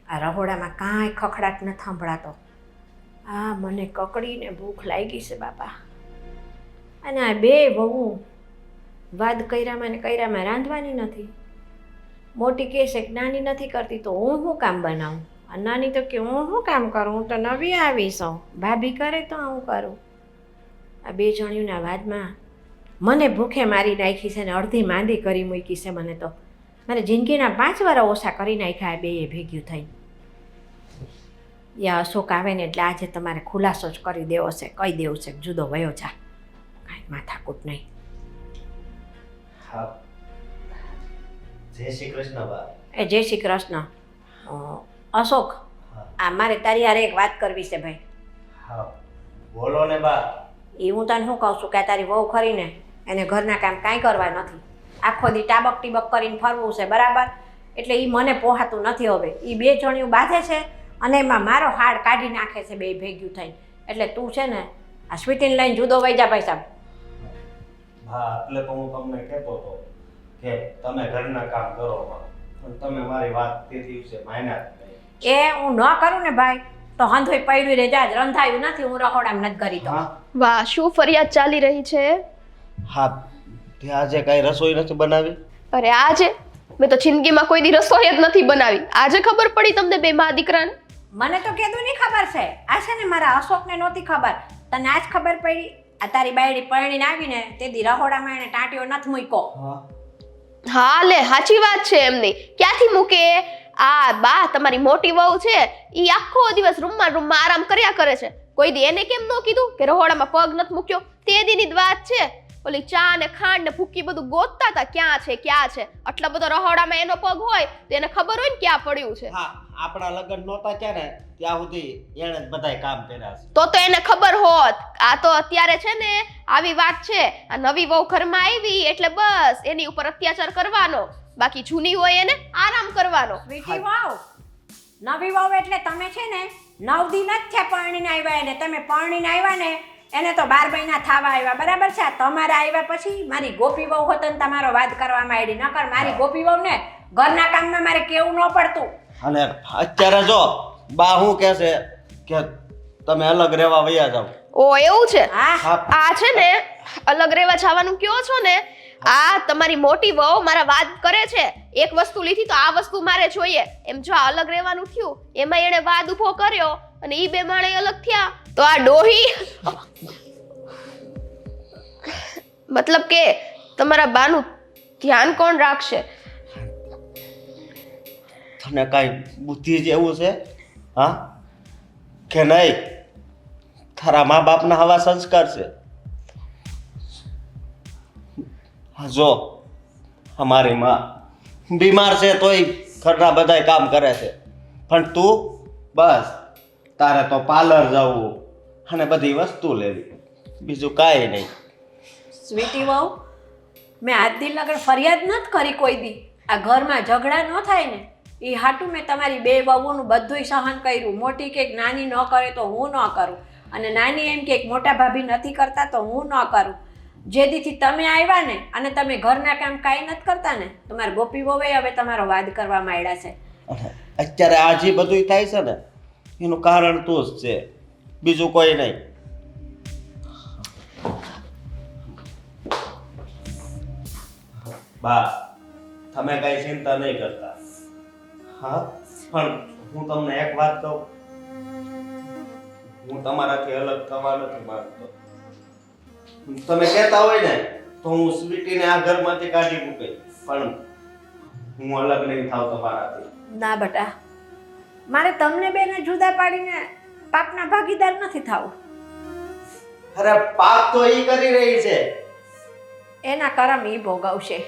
આ રહોડામાં કાંઈ ખખડાટ ન સાંભળાતો. મને કકડીને ભૂખ લાગી છે બાપા. અને આ બે વહુ વાદ કર્યામાં ને કર્યામાં રાંધવાની નથી. મોટી કહે છે કે નાની નથી કરતી તો હું શું કામ બનાવું? આ નાની તો કે હું શું કામ કરું, હું તો નવી આવી છું, ભાભી કરે તો હું કરું. આ બે જણીઓના વાદમાં મને ભૂખે મારી નાખી છે ને અડધી માંદી કરી મૂકી છે. મને તો મારે જિંદગીના 5 વર્ષ ઓછા કરી નાખ્યા આ બેએ ભેગ્યું થઈ. યા અશોક આવે ને એટલે આજે તમારે ખુલાસો જ કરી દેવો છે, કહી દેવું છે જુદો વયો જા, કાંઈ માથાકૂટ નહીં. હા, જય શ્રી કૃષ્ણ બા. એ જય શ્રી કૃષ્ણ. અશોક, આ મારે તારી યાર એક વાત કરવી છે ભાઈ. હા બોલો ને બા. એ હું તને શું કહું છું કે તારી વહુ ખરીને એને ઘરના કામ કાંઈ કરવા નથી, આખો દી ટાબક ટીબક કરીને ફરવું છે બરાબર. એટલે એ મને પોહાતું નથી હવે. એ બે જણિયું બાંધે છે અને એમાં મારો હાડ કાઢી નાખે છે બે ભેગ્યું થઈને. એટલે તું છે ને આ સ્વીટીને લઈને જુદો વઈ જા ભાઈ સાહેબ. હા એટલે તો હું તમને કહેતો હતો કે તમે ઘરના કામ કરો પણ તમે મારી વાત તે દિવસે માન્યા જ નહીં. એ હું ન કરું ને ભાઈ તો હંધોઈ પડ્યું રે જા, રંધાયું નથી, હું રખોડામાં નથી કરી તો. વાહ, શું ફરિયાદ ચાલી રહી છે? હા તે આજે કઈ રસોઈ નથી બનાવી? અરે આજે મેં તો જિંદગીમાં કોઈ દી રસોઈ જ નથી બનાવી. આજે ખબર પડી તમને બે મા દીકરાને? મને તો કીધું નહીં ખબર છે. આ છે ને મારા અશોકને નહોતી ખબર, તને આજ ખબર પડી. આ તારી બાયડી પરણીને આવીને તે દી રહોડામાં એને ટાંટિયો નથી મૂક્યો. હા લે, સાચી વાત છે એમની. ક્યાંથી મૂકે? આ બા તમારી મોટી વહુ છે, ઈ આખો દિવસ રૂમમાં આરામ કર્યા કરે છે. કોઈ દી એને કેમ ન કીધું કે રહોડામાં પગ નથી મૂક્યો? તે દીની જ વાત છે. ઓલી ચા ને ખાંડ ને ભૂકી બધું ગોતતા હતા ક્યાં છે ક્યાં છે. આટલા બધો રહોડામાં એનો પગ હોય તો એને ખબર હોય ને ક્યાં પડ્યું છે. હા આપણા લગ્ન નહોતા ક્યાં ને ત્યાં સુધી એણે જ બધાય કામ કર્યા છે. તો એને ખબર હોત. આ તો અત્યારે છે ને આવી વાત છે, આ નવી વહુ ઘરમાં આવી એટલે બસ એની ઉપર અત્યાચાર કરવાનો, બાકી જૂની હોય એને આરામ કરવાનો. સ્વીટી વહુ, નવી વહુ એટલે તમે છે ને 9 દિન જ છે પરણીને આવ્યા એને. તમે પરણીને આવ્યા ને એને તો 12 મહિના થવા આવ્યા બરાબર છે. તમારા આવ્યા પછી મારી ગોપી વહુ હોત ને તમારો વાદ કરવામાં આવી. નકર મારી ગોપી વહુ ને ઘરના કામમાં મારે કેવું ન પડતું. અને અત્યારે જો બા હું કહે છે કે તમે અલગ રહેવા વયા જાવ. ઓ એવું છે? હા આ છે ને અલગ રહેવા જવાનું કયો છો ને, આ તમારી મોટી વહુ મારા વાત કરે છે. એક વસ્તુ લીધી તો આ વસ્તુ મારે જોઈએ એમ. જો આ અલગ રહેવાનું થયું એમાં એને વાદ ઉભો કર્યો અને ઈ બે માણે અલગ થયા તો આ ડોહી મતલબ કે તમારા બાનું ધ્યાન કોણ રાખશે? તને કાંઈ બુદ્ધિ જેવું છે હા કે નહીં? તારા મા બાપના આવા સંસ્કાર છે? જો અમારી માં બીમાર છે તોય ઘરના બધાય કામ કરે છે, પણ તું બસ તારે તો પાર્લર જવું અને બધી વસ્તુ લેવી, બીજું કાંઈ નહીં. સ્વીટી વહુ, મેં આજ દિન લગન ફરિયાદ નથી કરી કોઈ દી. આ ઘરમાં ઝઘડા ન થાય ને એ હાટું મેં તમારી બે વહુનું બધુંય સહન કર્યું. મોટી કે નાની ન કરે તો હું ન કરું, અને નાની એમ કે મોટા ભાભી નથી કરતા તો હું ન કરું. જે દીથી તમે આવ્યા ને અને તમે ઘરના કામ કાંઈ નથી કરતા ને, તમારા ગોપી વહુએ હવે તમારો વાદ કરવા માંડ્યા છે. અત્યારે આ જે બધું થાય છે ને એનું કારણ તું જ છે, બીજું કોઈ નહીં. બા તમે કઈ ચિંતા નહીં કરતા. હા પણ હું તમને એક વાત કહું, હું તમારાથી અલગ થવા નથી માંગતો. તમે કહેતા હોય ને તો હું સ્વીટીને આ ઘરમાંથી કાઢી મૂકે, પણ હું અલગ નહીં થાવ તમારાથી. ના બેટા, મારે તમને બેને જુદા પાડીને પાપના ભાગીદાર નથી થવું. અરે પાપ તો ઈ કરી રહી છે. એના કરમ ઈ ભોગવશે.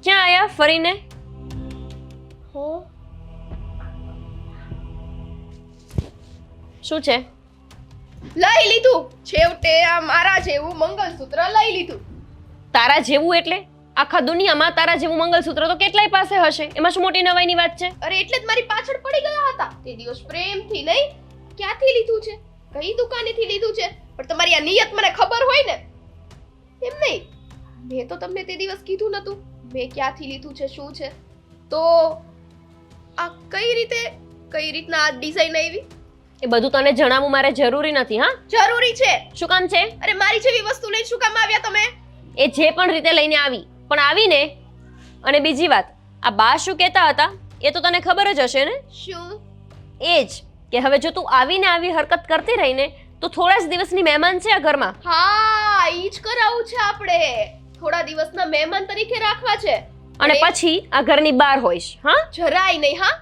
ક્યાં આયા ફરીને? હો શું છે? લઈ લીધું છેવટે. આ મારા જેવું મંગલસૂત્ર લઈ લીધું. તારા જેવું એટલે આખા દુનિયામાં તારા જેવું મંગલસૂત્ર તો કેટલાય પાસે હશે, એમાં શું મોટી નવાઈની વાત છે? અરે એટલે જ મારી પાછળ પડી ગયા હતા તે દિવસ પ્રેમથી. નહીં ક્યાંથી લીધું છે? કઈ દુકાનેથી લીધું છે, પણ તમારી આ નિયત મને ખબર હોય ને. એમ નહીં, મેં તો તમને તે દિવસ કીધું નતું મેં ક્યાંથી લીધું છે, શું છે. તો આ કઈ રીતના આ ડિઝાઇન આવી? એ બધું તને જણાવવું મારે જરૂરી નથી. હા, જરૂરી છે. શું કામ છે? અરે મારી જેવી વસ્તુ લઈને શું કામ આવ્યા તમે? એ જે પણ રીતે લઈને આવી પણ આવીને. અને બીજી વાત, આ બા શું કહેતા હતા એ તો તને ખબર જ હશે ને. શું? એ જ કે હવે જો તું આવીને આવી હરકત કરતી રહીને તો થોડા જ દિવસની મહેમાન છે આ ઘરમાં. હા, ઈ જ કરાવું છે આપણે. થોડા દિવસના મહેમાન તરીકે રાખવા છે. અને પછી આ ઘરની બહાર હોઈશ. હા, જરાય નહીં. હા,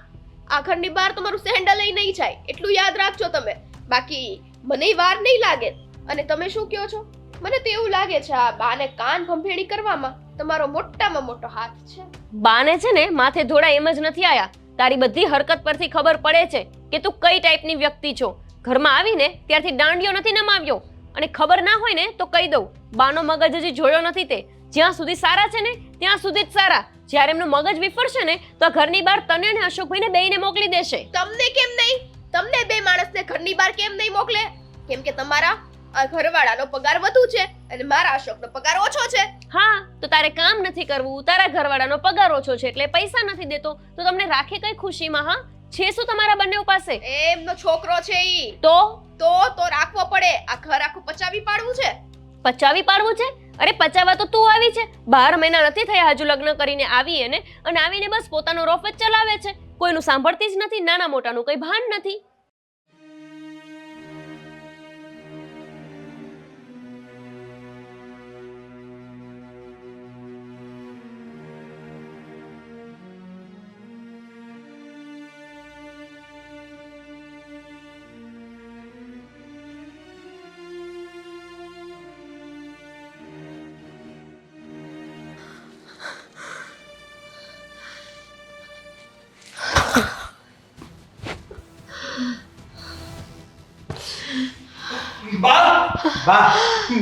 આ ઘરની બહાર તમારું સેન્ડલ લઈ નહીં જાય, એટલું યાદ રાખજો તમે. બાકી મને વાર નહીં લાગે. અને તમે શું કહો છો? મને તો એવું લાગે છે આ બાને કાન ભંભેણી કરવામાં તમારો મોટામાં મોટો હાથ છે. બાને છે ને માથે ધોળા એમ જ નથી આયા. તારી બધી હરકત પરથી ખબર પડે છે કે તું કઈ ટાઈપની વ્યક્તિ છો. ઘરમાં આવીને ત્યારથી દાંડિયો નથી નમાવ્યો. અને ખબર ના હોય ને તો કહી દઉં, બાનો મગજ હજી જોયો નથી તે. જ્યાં સુધી સારા છે ને ત્યાં સુધી જ સારા. જ્યારે એમનું મગજ વિફરશે ને તો આ ઘરની બહાર તને અને અશોકભાઈને બેયને મોકલી દેશે. તમને કેમ નહીં? તમને બે માણસને ઘરની બહાર કેમ નહીં મોકલે? કેમ કે તમારા આ ઘરવાળાનો પગાર વધુ છે અને મારા અશોકનો પગાર ઓછો છે. હા, તો તારે કામ નથી કરવું, તારા ઘરવાળાનો પગાર ઓછો છે એટલે પૈસા નથી દેતો, તો તમને રાખે કઈ ખુશીમાં? હા, છે શું તમારા બંને પાસે? એમનો છોકરો છે ઈ. તો રાખવો પડે. આ ઘર આખું પચાવી પાડવું છે. પચાવી પાડવું છે? અરે પચાવવા તો તું આવી છે. 12 મહિના નથી થયા હજુ લગ્ન કરીને આવી એને, અને આવીને બસ પોતાનો રોફ જ ચલાવે છે. કોઈનું સાંભળતી જ નથી, નાના મોટાનું કઈ ભાન નથી.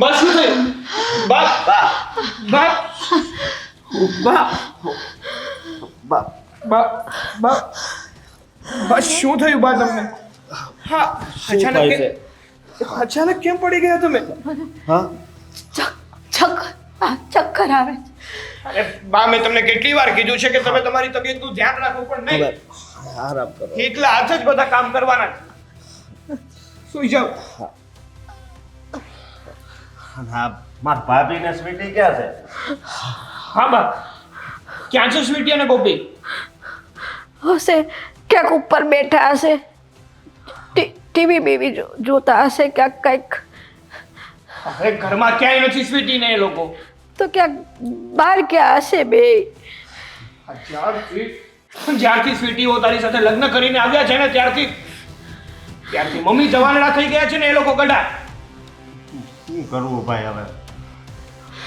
બા શું થયું? બા બા બા બા બા બા બા શું થયું બા તમને? હા, અચાનક કેમ પડી ગયા તમે? હા, ચક્કર આવે છે. અરે બા, મેં તમને કેટલી વાર કીધું છે કે તમે તમારી તબિયતનું ધ્યાન રાખો, પણ નહીં. આરામ કરો. એકલા હાથ જ બધા કામ કરવાના છે. સુઈ જાઓ. હા, મારા ભાભી ને સ્વીટી ક્યાં છે? હા બા, ક્યાં છે સ્વીટી અને ગોપી? હશે ક્યાંક ઉપર બેઠા હશે, ટીવી બીવી જોતા હશે ક્યાંક કંઈક. હવે ઘરમાં ક્યાંય નથી સ્વીટી ને એ લોકો. તો ક્યાંક બહાર ક્યાં હશે બે. જ્યારથી સ્વીટીઓ તારી સાથે લગ્ન કરીને આવ્યા છે ને ત્યારથી મમ્મી જવાનડા થઈ ગયા છે ને એ લોકો ગઢા. શું કરવું ભાઈ? હવે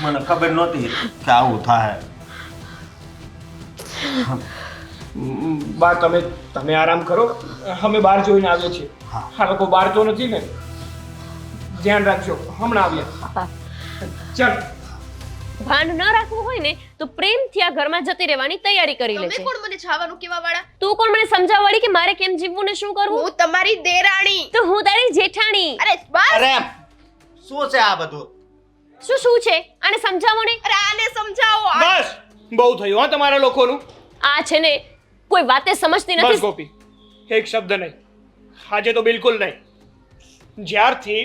મને ખબર નહોતી કે આવું થાય. બા, તમે આરામ કરો, અમે બહાર જોઈને આવીએ છીએ. આ લોકો બહાર તો નથી ને? ધ્યાન રાખજો, હમણાં આવ્યા. ચાલ. ભાન ન રાખવું હોય ને તો પ્રેમથી આ ઘરમાં જતી રહેવાની તૈયારી કરી લે તમે છે. કોણ મને છાવાનું કેવા વાળા? તું કોણ મને સમજાવવાળી કે મારે કેમ જીવવું ને શું કરવું? હું તમારી દેરાણી. તો હું તારી જેઠાણી. અરે બસ. અરે શું છે આ બધું? શું છે? આને સમજાવો ને. અરે આને સમજાવો. બસ, બહુ થયું હા તમારા લોકોનું. આ છે ને કોઈ વાતે સમજતી બસ નથી. ગોપી, એક શબ્દ નહીં. આજે તો બિલકુલ નહીં. જ્યારથી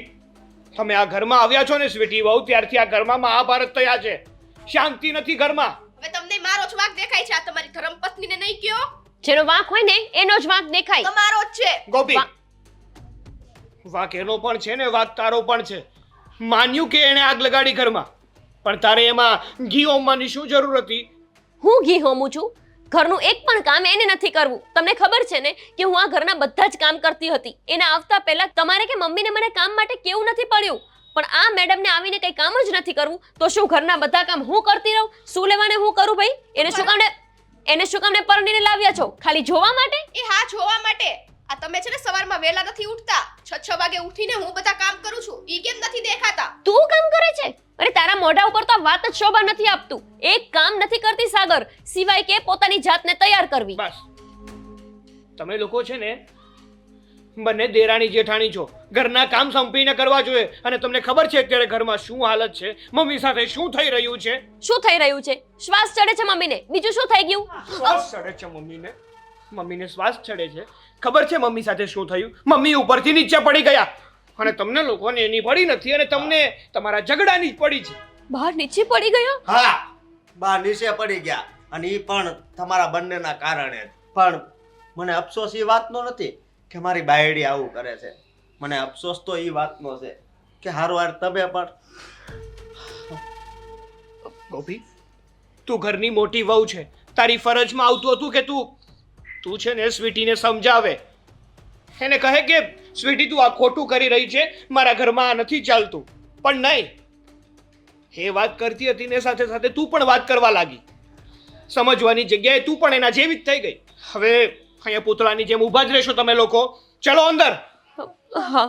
તમે આ ઘરમાં આવ્યા છો ને સ્વીટી વહુ, ત્યારથી આ ઘરમાં મહાભારત થયા છે. શાંતિ નથી ઘરમાં. હવે તમને મારો જ વાંક દેખાય છે. આ તમારી ધર્મપત્નીને નહીં કયો? જેનો વાંક હોય ને એનો જ વાંક દેખાય. તમારો જ છે. ગોપી, વાંક એનો પણ છે ને વાંક તારો પણ છે. માન્યું કે એણે આગ લગાડી ઘરમાં, પણ તારે એમાં ઘી હોમવાની શું જરૂર હતી? હું ઘી હોમું છું? ઘરનું એક પણ કામ એને નથી કરવું. તમને ખબર છે ને કે હું આ ઘરના બધા જ કામ કરતી હતી. એના આવતા પહેલા તમારે કે મમ્મીને મને કામ માટે કેવું નથી પડ્યું. પણ આ મેડમને આવીને કઈ કામ જ નથી કરવું તો શું ઘરના બધા કામ હું કરતી રહું? શું લેવાને હું કરું ભાઈ? એને શું કામને પરણીને લાવ્યા છો? ખાલી જોવા માટે? એ હા, જોવા માટે. આ તમે છે ને સવારમાં વહેલા નથી ઉઠતા. 6 વાગે ઉઠીને હું બધા કામ કરું છું. ઈ કેમ નથી દેખાતા? તું કામ કરે છે? અરે તારા મોઢા ઉપર તો આ વાત જ શોભા નથી આપતું. એક કામ નથી કરતી સાગર, સિવાય કે પોતાની જાતને તૈયાર કરવી. બસ, તમે લોકો છે ને બંને દેરાણી જેઠાણી છો, ઘરના કામ સંપીને કરવા જોઈએ. અને તમને ખબર છે અત્યારે ઘરમાં શું હાલત છે, મમ્મી સાથે શું થઈ રહ્યું છે? શું થઈ રહ્યું છે? શ્વાસ ચડે છે મમ્મીને, બીજું શું થઈ ગયું? શ્વાસ ચડે છે મમ્મીને શ્વાસ ચડે છે. ખબર છે મમ્મી સાથે શું થયું? મમ્મી ઉપરથી નીચે પડી ગયા અને તમને લોકોને એની પડી નથી અને તમને તમારા ઝઘડાની જ પડી છે. બહાર નીચે પડી ગયો? હા, બા નીચે પડી ગયા અને એ પણ તમારા બંનેના કારણે જ. પણ મને અફસોસ એ વાતનો નથી કે મારી બાયડી આવું કરે છે. મને અફસોસ તો એ વાતનો છે કે હારવાર તમે પણ. ગોપી, તું ઘરની મોટી વહુ છે, તારી ફરજમાં આવતું હતું કે તું છે ને સ્વીટીને સમજાવે, એને કહે કે સ્વીટી તું આ ખોટું કરી રહી છે, મારા ઘરમાં આ નથી ચાલતું. પણ નહીં, એ વાત કરતી હતી ને સાથે સાથે તું પણ વાત કરવા લાગી. સમજવાની જગ્યાએ તું પણ એના જેવી જ થઈ ગઈ. હવે અહીંયા પૂતળાની જેમ ઊભા જ રહેશો તમે લોકો? ચલો અંદર. હા